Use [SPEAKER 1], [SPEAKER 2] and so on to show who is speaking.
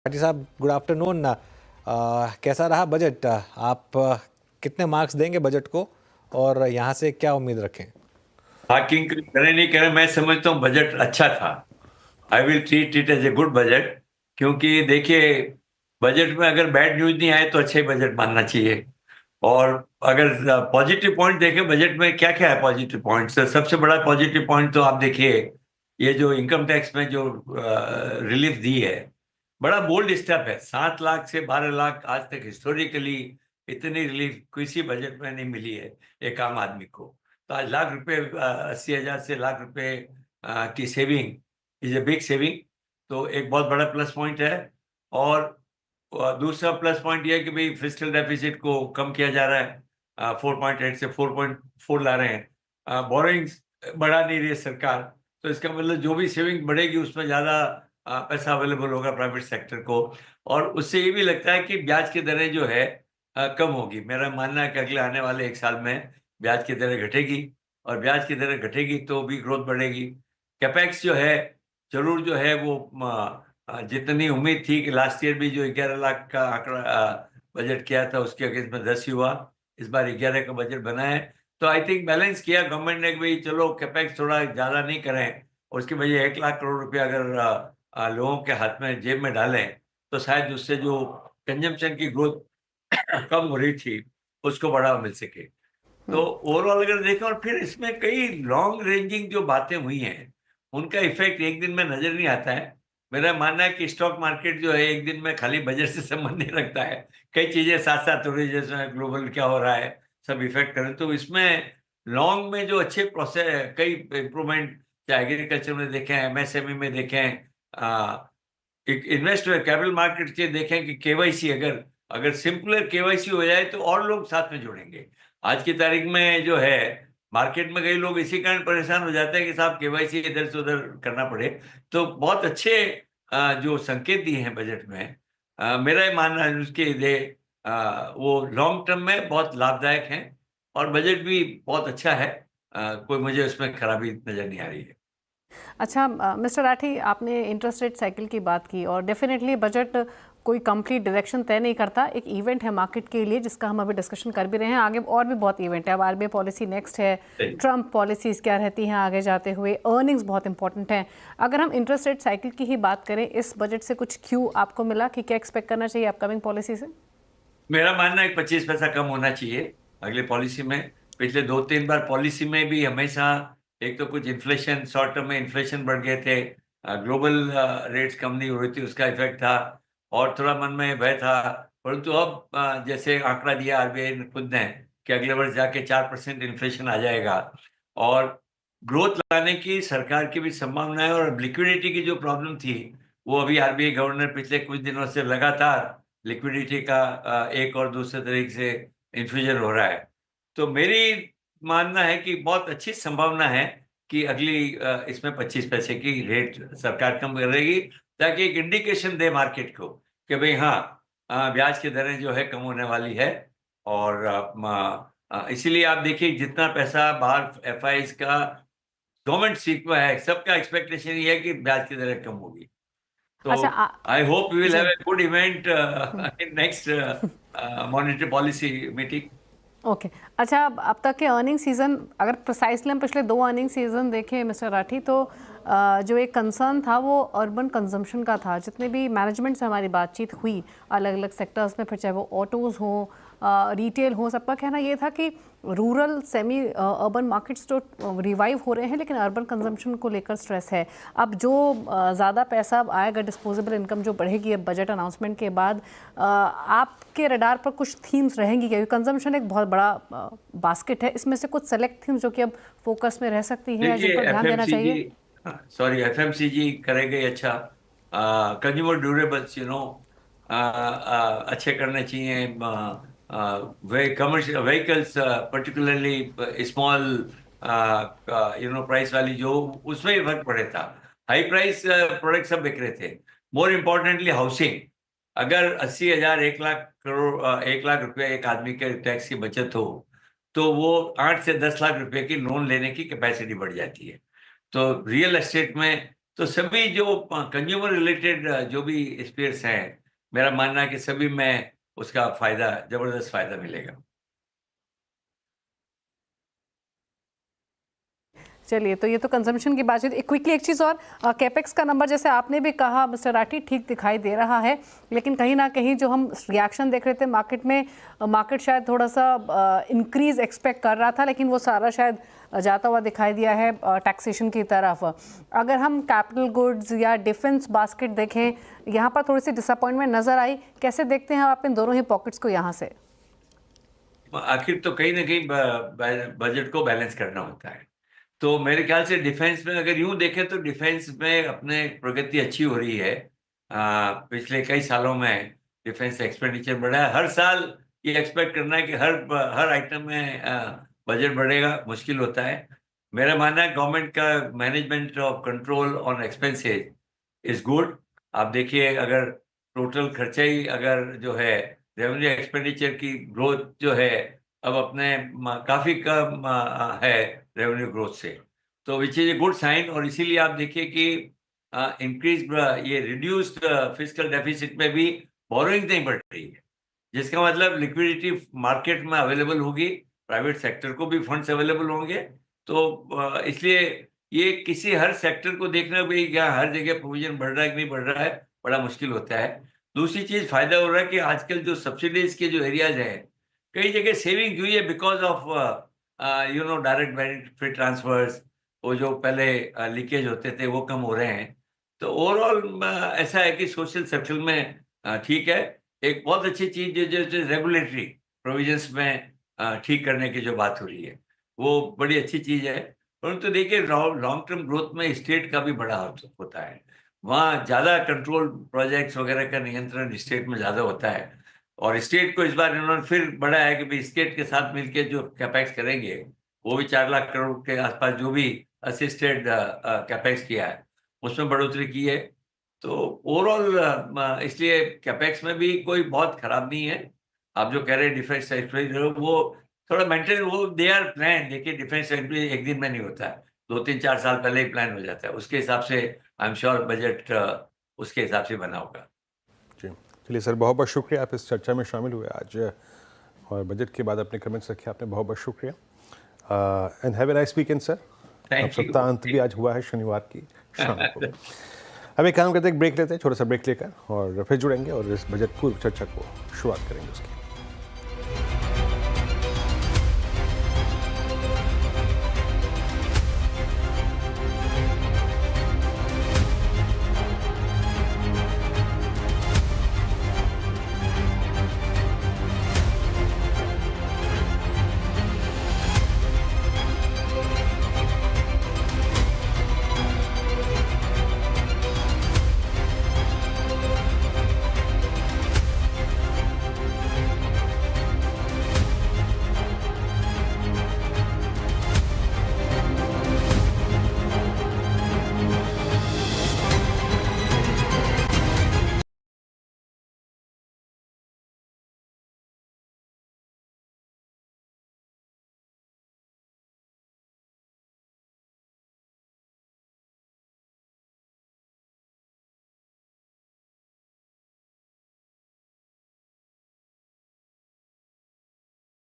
[SPEAKER 1] पाटिल साहब, good afternoon. कैसा रहा बजट? आप कितने मार्क्स देंगे बजट को और यहाँ से क्या उम्मीद रखें?
[SPEAKER 2] हाकिंग करें नहीं करें, मैं समझता हूँ बजट अच्छा था। I will treat it as a good budget. क्योंकि देखिए, बजट में अगर बैड न्यूज नहीं आए तो अच्छा ही बजट मानना चाहिए। और अगर पॉजिटिव पॉइंट देखें बजट में क्या क्या है पॉजिटिव पॉइंट, सबसे बड़ा पॉजिटिव पॉइंट तो आप देखिए, ये जो इनकम टैक्स में जो रिलीफ दी है, बड़ा बोल्ड स्टेप है। 7 लाख से 12 लाख आज तक हिस्टोरिकली इतनी रिलीफ किसी बजट में नहीं मिली है एक आम आदमी को। तो आज लाख रुपए 80,000 से लाख रुपए की saving is a big saving. तो एक बहुत बड़ा प्लस पॉइंट है। और दूसरा प्लस पॉइंट यह है कि भाई फिस्कल डेफिसिट को कम किया जा रहा है, 4.8 से 4.4 ला रहे हैं। बोरोइंग्स बढ़ा नहीं रही है सरकार। तो इसका मतलब जो भी सेविंग बढ़ेगी उसमें ज़्यादा पैसा अवेलेबल होगा प्राइवेट सेक्टर को। और उससे ये भी लगता है कि ब्याज की दरें जो है कम होगी। मेरा मानना है कि अगले आने वाले एक साल में ब्याज की दरें घटेगी। और ब्याज की दरें घटेगी तो भी ग्रोथ बढ़ेगी। कैपेक्स जो है जरूर जो है वो जितनी उम्मीद थी कि लास्ट ईयर भी जो 11 लाख का आंकड़ा बजट किया था उसके अगेंस्ट में 10 ही हुआ। इस बार 11 का बजट बना है। तो आई थिंक बैलेंस किया गवर्नमेंट ने कि भाई चलो कैपेक्स थोड़ा ज्यादा नहीं करें और उसकी वजह 1 लाख करोड़ रुपया अगर लोगों के हाथ में जेब में डालें तो शायद उससे जो कंजम्पशन की ग्रोथ कम हो रही थी उसको बढ़ावा मिल सके। तो ओवरऑल अगर देखें और फिर इसमें कई लॉन्ग रेंजिंग जो बातें हुई हैं उनका इफेक्ट एक दिन में नजर नहीं आता है। मेरा मानना है कि स्टॉक मार्केट जो है एक दिन में खाली बजट से संबंध नहीं रखता है। कई चीजें साथ साथ हो रही है, जैसे ग्लोबल क्या हो रहा है सब इफेक्ट करें। तो इसमें लॉन्ग में जो अच्छे प्रोसेस कई इंप्रूवमेंट, चाहे एग्रीकल्चर में देखें, एमएसएमई में देखें, इन्वेस्टर कैपिटल मार्केट से देखें कि केवाईसी अगर अगर सिंपलर केवाईसी हो जाए तो और लोग साथ में जुड़ेंगे। आज की तारीख में जो है मार्केट में कई लोग इसी कारण परेशान हो जाते हैं कि साहब केवाईसी इधर से उधर करना पड़े। तो बहुत अच्छे जो संकेत दिए हैं बजट में, मेरा ये मानना है उसके ये वो लॉन्ग टर्म में बहुत लाभदायक हैं। और बजट भी बहुत अच्छा है। कोई मुझे उसमें खराबी नजर नहीं आ रही है।
[SPEAKER 3] अच्छा मिस्टर राठी, आपने इंटरेस्ट रेट साइकिल की बात की और डेफिनेटली बजट कोई कंप्लीट डायरेक्शन तय नहीं करता, एक इवेंट है मार्केट के लिए जिसका हम अभी डिस्कशन कर भी रहे हैं। आगे और भी बहुत इवेंट है। अब आरबीआई पॉलिसी नेक्स्ट है, ट्रम्प पॉलिसीज़ क्या रहती हैं आगे जाते हुए, अर्निंग्स बहुत इंपॉर्टेंट हैं। अगर हम इंटरेस्ट रेट साइकिल की ही बात करें, इस बजट से कुछ क्यू आपको मिला कि क्या एक्सपेक्ट करना चाहिए अपकमिंग पॉलिसी से?
[SPEAKER 2] मेरा मानना है कि 25 पैसा कम होना चाहिए अगले पॉलिसी में। पिछले 2-3 बार पॉलिसी में भी हमेशा एक तो कुछ इन्फ्लेशन, शॉर्ट टर्म में इन्फ्लेशन बढ़ गए थे, ग्लोबल रेट्स कम नहीं हो रही थी, उसका इफेक्ट था। और थोड़ा मन में भय था। परंतु अब जैसे आंकड़ा दिया आरबीआई ने खुद ने कि अगले वर्ष जाके 4% इन्फ्लेशन आ जाएगा और ग्रोथ लाने की सरकार की भी संभावना है। और लिक्विडिटी की जो प्रॉब्लम थी वो अभी आरबीआई गवर्नर पिछले कुछ दिनों से लगातार लिक्विडिटी का एक और दूसरे तरीके से इन्फ्यूजन हो रहा है। तो मेरी मानना है कि बहुत अच्छी संभावना है कि अगली इसमें 25 पैसे की रेट सरकार कम करेगी, ताकि एक इंडिकेशन दे मार्केट को कि भाई हाँ, ब्याज की दरें जो है कम होने वाली है। और इसीलिए आप देखिए जितना पैसा बाहर एफआईज का गवर्नमेंट सीट में है, सबका एक्सपेक्टेशन ये है कि ब्याज की दरें कम होगी। तो
[SPEAKER 3] अच्छा
[SPEAKER 2] I hope we will have
[SPEAKER 3] जी।
[SPEAKER 2] A good event in next monetary policy meeting.
[SPEAKER 3] Okay अच्छा, अब तक के अर्निंग सीज़न अगर प्रिसाइसली हम पिछले 2 अर्निंग सीज़न देखें मिस्टर राठी, तो जो एक कंसर्न था वो अर्बन कंजम्पशन का था। जितने भी मैनेजमेंट से हमारी बातचीत हुई अलग अलग सेक्टर्स में, फिर चाहे वो ऑटोज़ हो, रिटेल हो, सबका कहना ये था कि रूरल सेमी अर्बन मार्केट्स तो रिवाइव हो रहे हैं लेकिन अर्बन कंजम्पशन को लेकर स्ट्रेस है। अब जो ज़्यादा पैसा अब आएगा, डिस्पोजेबल इनकम जो बढ़ेगी अब बजट अनाउंसमेंट के बाद, आपके रडार पर कुछ थीम्स रहेंगी? क्योंकि कंजम्पशन एक बहुत बड़ा बास्केट है, इसमें से कुछ सेलेक्ट थीम्स जो कि अब फोकस में रह सकती हैं या जिन
[SPEAKER 2] देखिए
[SPEAKER 3] पर ध्यान देना
[SPEAKER 2] एफएमसीजी,
[SPEAKER 3] चाहिए?
[SPEAKER 2] सॉरी एफएमसीजी करेंगे अच्छा। कंज्यूमर ड्यूरेबल्स अच्छे करने चाहिए। वे commercial vehicles particularly small price वाली जो, उसमें ही फर्क पड़े था। हाई प्राइस प्रोडक्ट सब बिक रहे थे। मोर इम्पोर्टेंटली हाउसिंग, अगर 80,000 1 लाख करोड़ 1 लाख रुपए एक आदमी के टैक्स की बचत हो तो वो 8 से 10 लाख रुपए की लोन लेने की कैपेसिटी बढ़ जाती है। तो रियल एस्टेट में तो सभी जो कंज्यूमर रिलेटेड जो भी स्पेयर्स हैं, मेरा मानना है कि सभी में उसका फायदा, जबरदस्त फायदा मिलेगा।
[SPEAKER 3] चलिए, तो ये तो कंजम्पशन की बात है। क्विकली एक चीज़ और, कैपेक्स का नंबर जैसे आपने भी कहा मिस्टर राठी, ठीक दिखाई दे रहा है, लेकिन कहीं ना कहीं जो हम रिएक्शन देख रहे थे मार्केट में, मार्केट शायद थोड़ा सा इंक्रीज एक्सपेक्ट कर रहा था, लेकिन वो सारा शायद जाता हुआ दिखाई दिया है टैक्सेशन की तरफ। अगर हम कैपिटल गुड्स या डिफेंस बास्केट देखें, यहाँ पर थोड़ी सी डिसअपॉइंटमेंट नज़र आई। कैसे देखते हैं आप इन दोनों ही पॉकेट्स को यहाँ से?
[SPEAKER 2] आखिर तो कहीं ना कहीं बजट को बैलेंस करना होता है। तो मेरे ख्याल से डिफेंस में अगर यूं देखें तो डिफेंस में अपने प्रगति अच्छी हो रही है। पिछले कई सालों में डिफेंस एक्सपेंडिचर बढ़ा है। हर साल ये एक्सपेक्ट करना है कि हर आइटम में बजट बढ़ेगा, मुश्किल होता है। मेरा मानना है गवर्नमेंट का management of control on expenses is good. आप देखिए, अगर टोटल खर्चा ही अगर जो है रेवेन्यू एक्सपेंडिचर की ग्रोथ जो है अब अपने काफी कम है रेवेन्यू ग्रोथ से, तो which is a good sign. और इसीलिए आप देखिए कि इंक्रीज ये रिड्यूस्ड फिस्कल डेफिसिट में भी बोरोइंग नहीं बढ़ रही है, जिसका मतलब लिक्विडिटी मार्केट में अवेलेबल होगी, प्राइवेट सेक्टर को भी फंड्स अवेलेबल होंगे। तो इसलिए ये किसी हर सेक्टर को देखना भी क्या हर जगह प्रोविजन बढ़ रहा है कि नहीं बढ़ रहा है, बड़ा मुश्किल होता है। दूसरी चीज फायदा हो रहा है कि आजकल जो सब्सिडीज के जो एरियाज हैं, कई जगह सेविंग हुई है because of direct benefit transfers. वो जो पहले लीकेज होते थे वो कम हो रहे हैं। तो ओवरऑल ऐसा है कि सोशल सेक्टर में ठीक है। एक बहुत अच्छी चीज जो रेगुलेटरी प्रोविजंस में ठीक करने की जो बात हो रही है, वो बड़ी अच्छी चीज है। परंतु देखिए, लॉन्ग टर्म ग्रोथ में स्टेट का भी बड़ा होता है। वहाँ ज्यादा कंट्रोल प्रोजेक्ट्स वगैरह का नियंत्रण स्टेट में ज्यादा होता है। और स्टेट को इस बार इन्होंने फिर बढ़ाया है कि भाई स्टेट के साथ मिलकर जो कैपेक्स करेंगे वो भी 4 लाख करोड़ के आसपास जो भी असिस्टेड कैपेक्स किया है उसमें बढ़ोतरी की है। तो ओवरऑल इसलिए कैपेक्स में भी कोई बहुत खराब नहीं है। आप जो कह रहे हैं डिफेंस सेक्टर, वो थोड़ा मेंटेन, वो दे आर प्लान। देखिए, डिफेंस सेक्टर एक दिन में नहीं होता है, 2-3-4 साल पहले ही प्लान हो जाता है। उसके हिसाब से आई एम श्योर बजट उसके हिसाब से बना होगा।
[SPEAKER 4] जी, चलिए सर, बहुत बहुत शुक्रिया, आप इस चर्चा में शामिल हुए आज और बजट के बाद अपने कमेंट्स रखे। आपने बहुत बहुत शुक्रिया and have a nice weekend sir. अब सप्ताह अंत भी आज हुआ है शनिवार की शाम को। अब एक काम करते हैं, ब्रेक लेते हैं, छोटा सा ब्रेक लेकर, और फिर जुड़ेंगे और इस बजट पूर्व चर्चा को शुरुआत करेंगे उसकी।